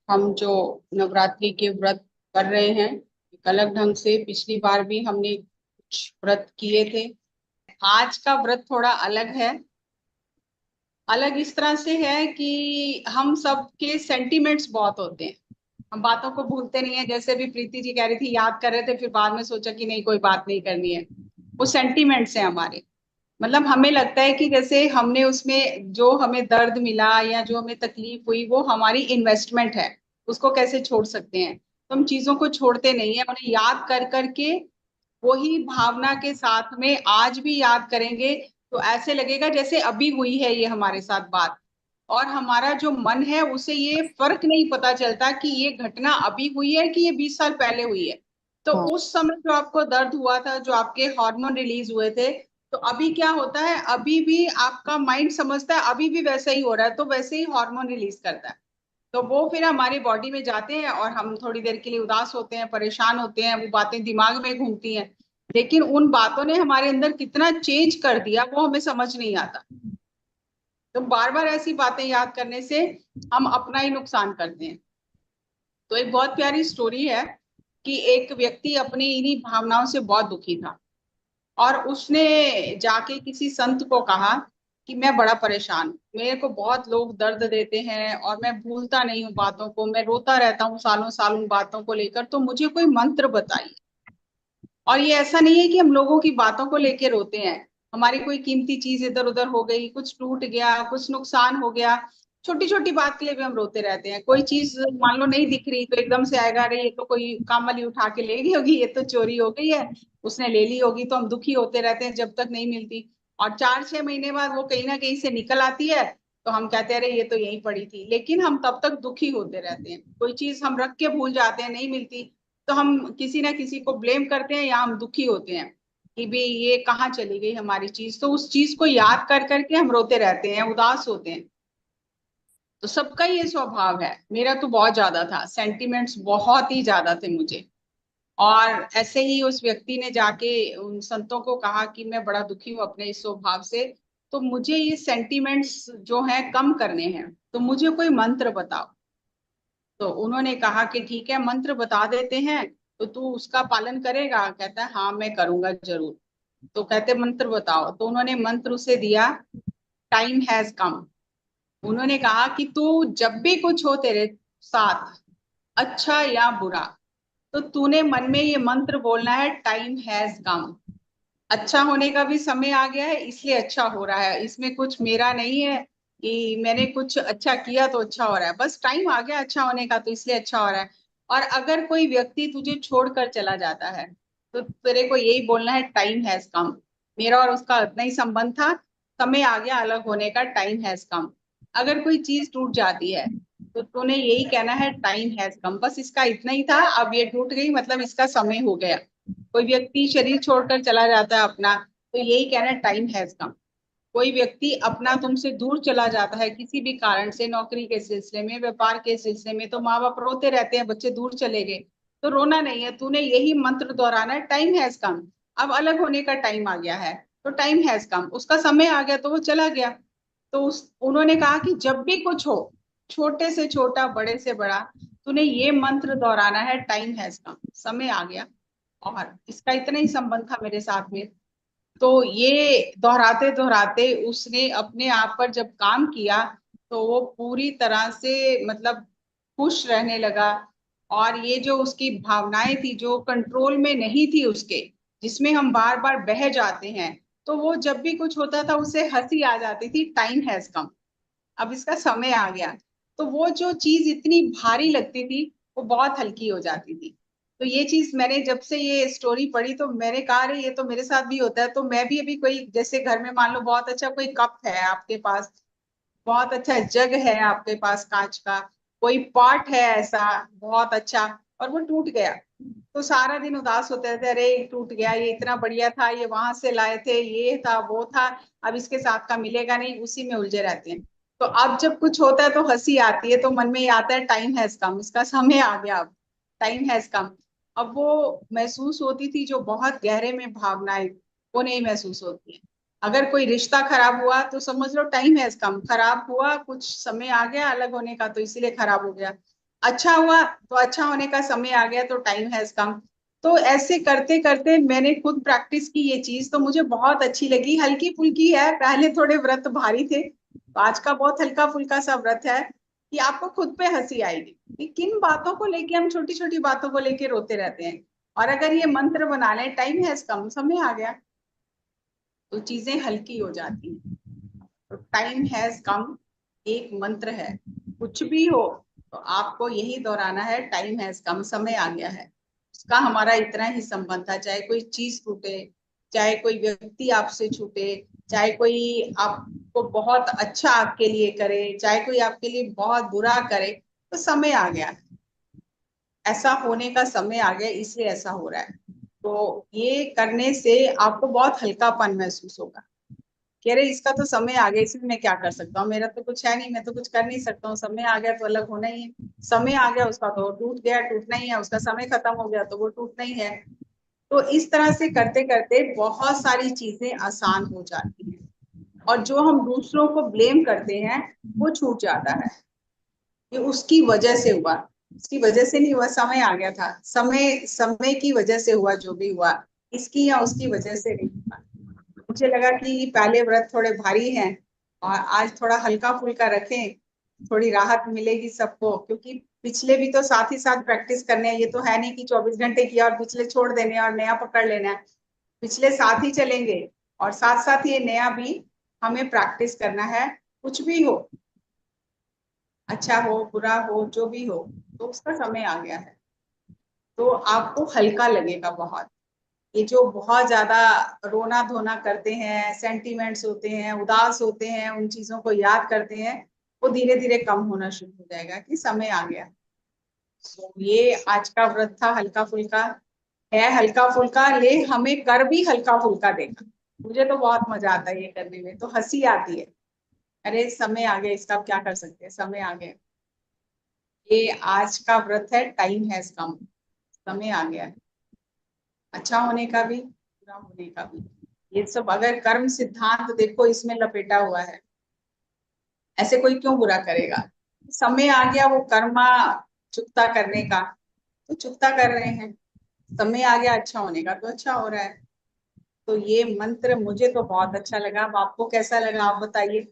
हम जो नवरात्रि के व्रत कर रहे हैं एक अलग ढंग से। पिछली बार भी हमने कुछ व्रत किए थे। आज का व्रत थोड़ा अलग है। अलग इस तरह से है कि हम सबके सेंटिमेंट्स बहुत होते हैं। हम बातों को भूलते नहीं है। जैसे भी प्रीति जी कह रही थी, याद कर रहे थे, फिर बाद में सोचा कि नहीं, कोई बात नहीं करनी है। वो सेंटिमेंट्स हैं हमारे। मतलब हमें लगता है कि जैसे हमने उसमें जो हमें दर्द मिला या जो हमें तकलीफ हुई वो हमारी इन्वेस्टमेंट है। उसको कैसे छोड़ सकते हैं? तो हम चीजों को छोड़ते नहीं है, उन्हें याद कर करके वही भावना के साथ में आज भी याद करेंगे तो ऐसे लगेगा जैसे अभी हुई है ये हमारे साथ बात। और हमारा जो मन है उसे ये फर्क नहीं पता चलता कि ये घटना अभी हुई है कि ये 20 साल पहले हुई है। तो हाँ। उस समय जो आपको दर्द हुआ था, जो आपके हार्मोन रिलीज हुए थे, तो अभी क्या होता है, अभी भी आपका माइंड समझता है अभी भी वैसा ही हो रहा है, तो वैसे ही हार्मोन रिलीज करता है। तो वो फिर हमारी बॉडी में जाते हैं और हम थोड़ी देर के लिए उदास होते हैं, परेशान होते हैं, वो बातें दिमाग में घूमती हैं। लेकिन उन बातों ने हमारे अंदर कितना चेंज कर दिया वो हमें समझ नहीं आता। तो बार बार ऐसी बातें याद करने से हम अपना ही नुकसान करते हैं। तो एक बहुत प्यारी स्टोरी है कि एक व्यक्ति अपनी इन्हीं भावनाओं से बहुत दुखी था। और उसने जाके किसी संत को कहा कि मैं बड़ा परेशान हूँ, मेरे को बहुत लोग दर्द देते हैं और मैं भूलता नहीं हूँ बातों को, मैं रोता रहता हूँ सालों साल उन बातों को लेकर, तो मुझे कोई मंत्र बताइए। और ये ऐसा नहीं है कि हम लोगों की बातों को लेके रोते हैं। हमारी कोई कीमती चीज इधर उधर हो गई, कुछ टूट गया, कुछ नुकसान हो गया, छोटी छोटी बात के लिए भी हम रोते रहते हैं। कोई चीज मान लो नहीं दिख रही तो एकदम से आएगा, अरे ये तो कोई काम वाली उठा के ले गई होगी, ये तो चोरी हो गई है, उसने ले ली होगी, तो हम दुखी होते रहते हैं जब तक नहीं मिलती। और 4-6 महीने बाद वो कहीं ना कहीं से निकल आती है, तो हम कहते हैं अरे ये तो यहीं पड़ी थी, लेकिन हम तब तक दुखी होते रहते हैं। कोई चीज हम रख के भूल जाते हैं, नहीं मिलती, तो हम किसी ना किसी को ब्लेम करते हैं या हम दुखी होते हैं कि भाई ये कहाँ चली गई हमारी चीज। तो उस चीज को याद कर करके हम रोते रहते हैं, उदास होते हैं। तो सबका ये स्वभाव है, मेरा तो बहुत ज्यादा था, सेंटिमेंट्स बहुत ही ज्यादा थे मुझे। और ऐसे ही उस व्यक्ति ने जाके उन संतों को कहा कि मैं बड़ा दुखी हूँ अपने इस स्वभाव से, तो मुझे ये सेंटिमेंट्स जो हैं कम करने हैं, तो मुझे कोई मंत्र बताओ। तो उन्होंने कहा कि ठीक है, मंत्र बता देते हैं, तो तू उसका पालन करेगा? कहता है हाँ मैं करूंगा जरूर। तो कहते मंत्र बताओ, तो उन्होंने मंत्र उसे दिया, टाइम हैज कम। उन्होंने कहा कि तू जब भी कुछ हो तेरे साथ, अच्छा या बुरा, तो तूने मन में ये मंत्र बोलना है, टाइम हैज कम। अच्छा होने का भी समय आ गया है, इसलिए अच्छा हो रहा है, इसमें कुछ मेरा नहीं है कि मैंने कुछ अच्छा किया तो अच्छा हो रहा है, बस टाइम आ गया अच्छा होने का तो इसलिए अच्छा हो रहा है। और अगर कोई व्यक्ति तुझे छोड़कर चला जाता है, तो तेरे को यही बोलना है, टाइम हैज कम। मेरा और उसका इतना ही संबंध था, समय आ गया अलग होने का, टाइम हैज कम। अगर कोई चीज टूट जाती है, तो तूने यही कहना है, टाइम हैज कम। बस इसका इतना ही था, अब ये टूट गई मतलब इसका समय हो गया। कोई व्यक्ति शरीर छोड़कर चला जाता है अपना, तो यही कहना है, टाइम हैज कम। कोई व्यक्ति अपना तुमसे दूर चला जाता है किसी भी कारण से, नौकरी के सिलसिले में, व्यापार के सिलसिले में, तो माँ बाप रोते रहते हैं बच्चे दूर चले गए। तो रोना नहीं है, तूने यही मंत्र दोहराना है, टाइम हैज कम। अब अलग होने का टाइम आ गया है, तो टाइम हैज कम, उसका समय आ गया तो वो चला गया। तो उन्होंने कहा कि जब भी कुछ हो, छोटे से छोटा बड़े से बड़ा, तूने ये मंत्र दोहराना है, टाइम हैज कम, समय आ गया। और इसका इतना ही संबंध था मेरे साथ में। तो ये दोहराते दोहराते उसने अपने आप पर जब काम किया, तो वो पूरी तरह से मतलब खुश रहने लगा। और ये जो उसकी भावनाएं थी जो कंट्रोल में नहीं थी उसके, जिसमें हम बार बार बह जाते हैं, तो वो जब भी कुछ होता था उसे हंसी आ जाती थी, टाइम हैज कम, अब इसका समय आ गया। तो वो जो चीज इतनी भारी लगती थी, वो बहुत हल्की हो जाती थी। तो ये चीज मैंने जब से ये स्टोरी पढ़ी तो मैंने कहा अरे ये तो मेरे साथ भी होता है। तो मैं भी अभी कोई जैसे घर में मान लो बहुत अच्छा कोई कप है आपके पास, बहुत अच्छा जग है आपके पास कांच का, कोई पॉट है ऐसा बहुत अच्छा, और वो टूट गया, तो सारा दिन उदास होते थे, अरे ये टूट गया, ये इतना बढ़िया था, ये वहां से लाए थे, ये था वो था, अब इसके साथ का मिलेगा नहीं, उसी में उलझे रहते हैं। तो अब जब कुछ होता है तो हंसी आती है, तो मन में ये आता है, टाइम हैज कम, इसका समय आ गया, अब टाइम हैज कम। अब वो महसूस होती थी जो बहुत गहरे में भावनाएं, वो नहीं महसूस होती है। अगर कोई रिश्ता खराब हुआ तो समझ लो टाइम हैज कम, खराब हुआ, कुछ समय आ गया अलग होने का, तो इसीलिए खराब हो गया। अच्छा हुआ तो अच्छा होने का समय आ गया, तो टाइम हैज कम। तो ऐसे करते करते मैंने खुद प्रैक्टिस की ये चीज, तो मुझे बहुत अच्छी लगी। हल्की फुल्की है, पहले थोड़े व्रत भारी थे, तो आज का बहुत हल्का फुल्का सा व्रत है कि आपको खुद पे हंसी आएगी कि किन बातों को लेके हम छोटी छोटी बातों को लेके रोते रहते हैं। और अगर ये मंत्र बना लें, टाइम हैज कम, समय आ गया, तो चीजें हल्की हो जाती हैं। तो टाइम हैज कम एक मंत्र है, कुछ भी हो तो आपको यही दोहराना है, टाइम हैज कम, समय आ गया है। उसका हमारा इतना ही संबंध था, चाहे कोई चीज टूटे, चाहे कोई व्यक्ति आपसे छूटे, चाहे कोई आपको बहुत अच्छा आपके लिए करे, चाहे कोई आपके लिए बहुत बुरा करे, तो समय आ गया है, ऐसा होने का समय आ गया, इसलिए ऐसा हो रहा है। तो ये करने से आपको बहुत हल्कापन महसूस होगा। कह रहे इसका तो समय आ गया, इसमें मैं क्या कर सकता हूँ, मेरा तो कुछ है नहीं, मैं तो कुछ कर नहीं सकता हूँ, समय आ गया तो अलग होना ही है। समय आ गया उसका तो टूट गया, टूटना ही है, उसका समय खत्म हो गया तो वो टूटना ही है। तो इस तरह से करते करते बहुत सारी चीजें आसान हो जाती हैं, और जो हम दूसरों को ब्लेम करते हैं वो छूट जाता है। ये उसकी वजह से हुआ, उसकी वजह से नहीं हुआ, समय आ गया था, समय समय की वजह से हुआ जो भी हुआ, इसकी या उसकी वजह से नहीं हुआ। मुझे लगा कि पहले व्रत थोड़े भारी हैं और आज थोड़ा हल्का फुल्का रखें, थोड़ी राहत मिलेगी सबको, क्योंकि पिछले भी तो साथ ही साथ प्रैक्टिस करने हैं। ये तो है नहीं कि 24 घंटे किया और पिछले छोड़ देने और नया पकड़ लेना है। पिछले साथ ही चलेंगे, और साथ साथ ये नया भी हमें प्रैक्टिस करना है। कुछ भी हो, अच्छा हो बुरा हो जो भी हो, तो उसका समय आ गया है। तो आपको हल्का लगेगा बहुत। ये जो बहुत ज्यादा रोना धोना करते हैं, सेंटिमेंट्स होते हैं, उदास होते हैं, उन चीजों को याद करते हैं, वो धीरे धीरे कम होना शुरू हो जाएगा कि समय आ गया। तो ये आज का व्रत था, हल्का फुल्का है, हल्का फुल्का ले हमें कर भी हल्का फुल्का देगा। मुझे तो बहुत मजा आता है ये करने में, तो हंसी आती है। अरे समय आ गया, इसका अब क्या कर सकते हैं, समय आ गया। ये आज का व्रत है, टाइम हैज कम, समय आ गया है, अच्छा होने का भी बुरा होने का भी। ये सब अगर कर्म सिद्धांत देखो इसमें लपेटा हुआ है, ऐसे कोई क्यों बुरा करेगा। समय आ गया वो कर्मा चुकता करने का, तो चुकता कर रहे हैं। समय आ गया अच्छा होने का, तो अच्छा हो रहा है। तो ये मंत्र मुझे तो बहुत अच्छा लगा, अब आपको कैसा लगा आप बताइए।